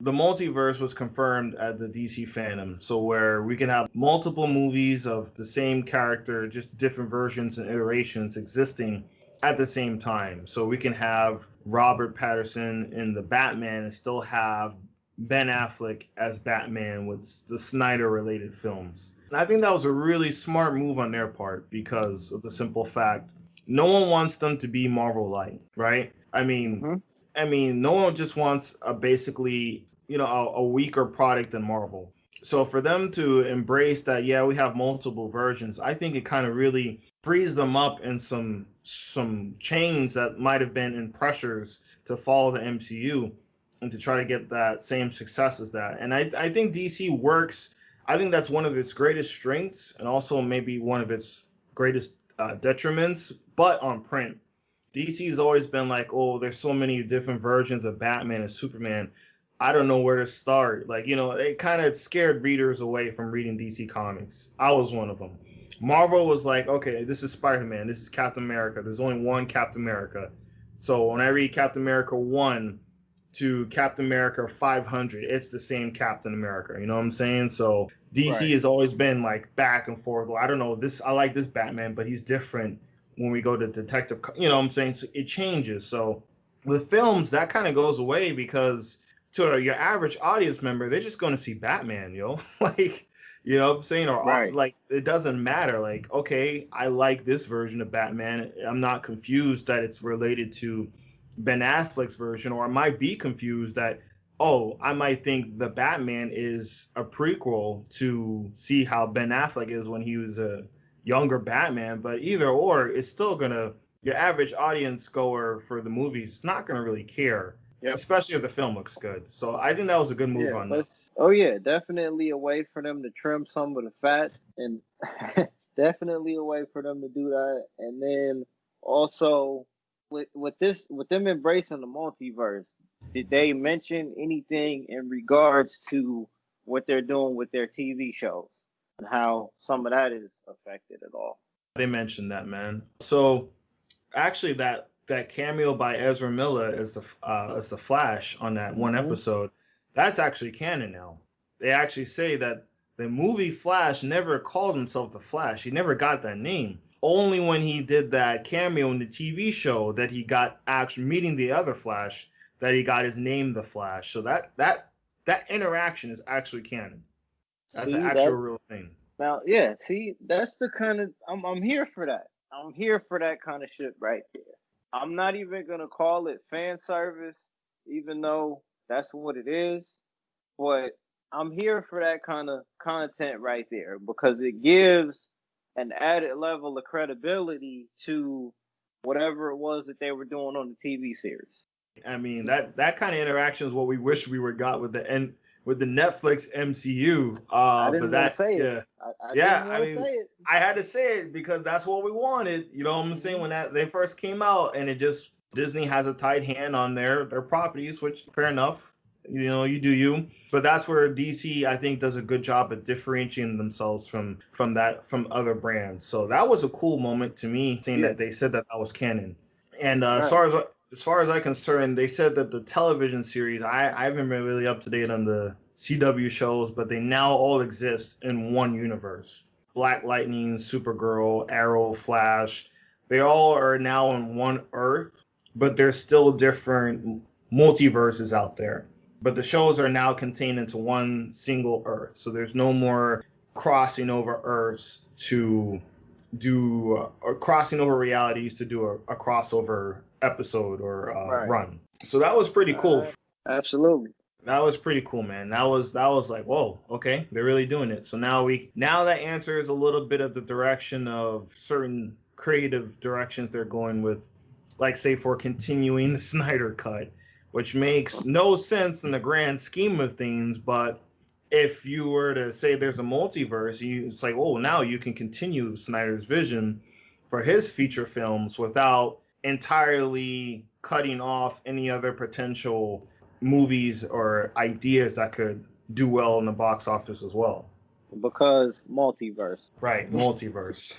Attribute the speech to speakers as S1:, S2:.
S1: the multiverse was confirmed at the DC fandom, so where we can have multiple movies of the same character, just different versions and iterations existing at the same time. So we can have Robert Patterson in the Batman and still have Ben Affleck as Batman with the Snyder related films. And I think that was a really smart move on their part because of the simple fact no one wants them to be Marvel-like, right?
S2: Hmm.
S1: No one just wants a basically, a weaker product than Marvel. So for them to embrace that, yeah, we have multiple versions, I think it kind of really frees them up in some chains that might have been in pressures to follow the MCU and to try to get that same success as that. And I think DC works. I think that's one of its greatest strengths and also maybe one of its greatest detriments, but on print. DC has always been like, oh, there's so many different versions of Batman and Superman. I don't know where to start. Like, it kind of scared readers away from reading DC comics. I was one of them. Marvel was like, okay, this is Spider Man, this is Captain America. There's only one Captain America. So when I read Captain America 1 to Captain America 500, it's the same Captain America. You know what I'm saying? So DC
S2: Right.
S1: has always been like back and forth. Well, I don't know this. I like this Batman, but he's different when we go to Detective. You know what I'm saying? So it changes. So with films, that kind of goes away because to your average audience member, they're just going to see Batman, yo. Like, you know what I'm saying? Or
S2: Right.
S1: like, it doesn't matter. Like, okay, I like this version of Batman. I'm not confused that it's related to Ben Affleck's version, or I might be confused that, oh, I might think the Batman is a prequel to see how Ben Affleck is when he was a younger Batman. But either or, it's still gonna your average audience goer for the movies is not gonna really care,
S2: Yep.
S1: especially if the film looks good. So I think that was a good move
S2: Yeah.
S1: on them.
S2: But oh yeah, definitely a way for them to trim some of the fat, and definitely a way for them to do that. And then also with them embracing the multiverse, did they mention anything in regards to what they're doing with their TV shows and how some of that is affected at all?
S1: They mentioned that, man. So actually, that cameo by Ezra Miller as the Flash on that one
S2: Hmm.
S1: episode, that's actually canon now. They actually say that the movie Flash never called himself the Flash. He never got that name. Only when he did that cameo in the TV show that he got actually meeting the other Flash that he got his name the Flash. So that interaction is actually canon. That's an
S2: See
S1: actual
S2: that
S1: real thing.
S2: now? Yeah, see that's the kind of I'm here for that. I'm here for that kind of shit right there. I'm not even gonna call it fan service, even though that's what it is. But I'm here for that kind of content right there because it gives an added level of credibility to whatever it was that they were doing on the TV series.
S1: I mean that kind of interaction is what we wish we were got with the Netflix MCU.
S2: I
S1: But
S2: didn't want to
S1: that's
S2: say it.
S1: yeah,
S2: I
S1: yeah.
S2: didn't
S1: I
S2: want to
S1: mean,
S2: say it.
S1: I had to say it because that's what we wanted. You know what I'm saying?
S2: Hmm.
S1: When that they first came out, and it just Disney has a tight hand on their properties, which fair enough. You know, you do you. But that's where DC I think does a good job at differentiating themselves from other brands. So that was a cool moment to me, seeing
S2: Yeah.
S1: that they said that that was canon. And
S2: Right.
S1: as far as I'm concerned, they said that the television series I haven't been really up to date on the CW shows, but they now all exist in one universe. Black Lightning, Supergirl, Arrow, Flash, they all are now on one Earth, but there's still different multiverses out there. But the shows are now contained into one single Earth, so there's no more crossing over Earths to do or crossing over realities to do a crossover episode or
S2: Right.
S1: run. So that was pretty
S2: All
S1: cool.
S2: right. Absolutely.
S1: That was pretty cool, man. That was like, whoa, okay, they're really doing it. So now that answers a little bit of the direction of certain creative directions they're going with, like say for continuing the Snyder cut, which makes no sense in the grand scheme of things, but if you were to say there's a multiverse, it's like, oh, now you can continue Snyder's vision for his feature films without entirely cutting off any other potential movies or ideas that could do well in the box office as well.
S2: Because multiverse.
S1: Right, multiverse.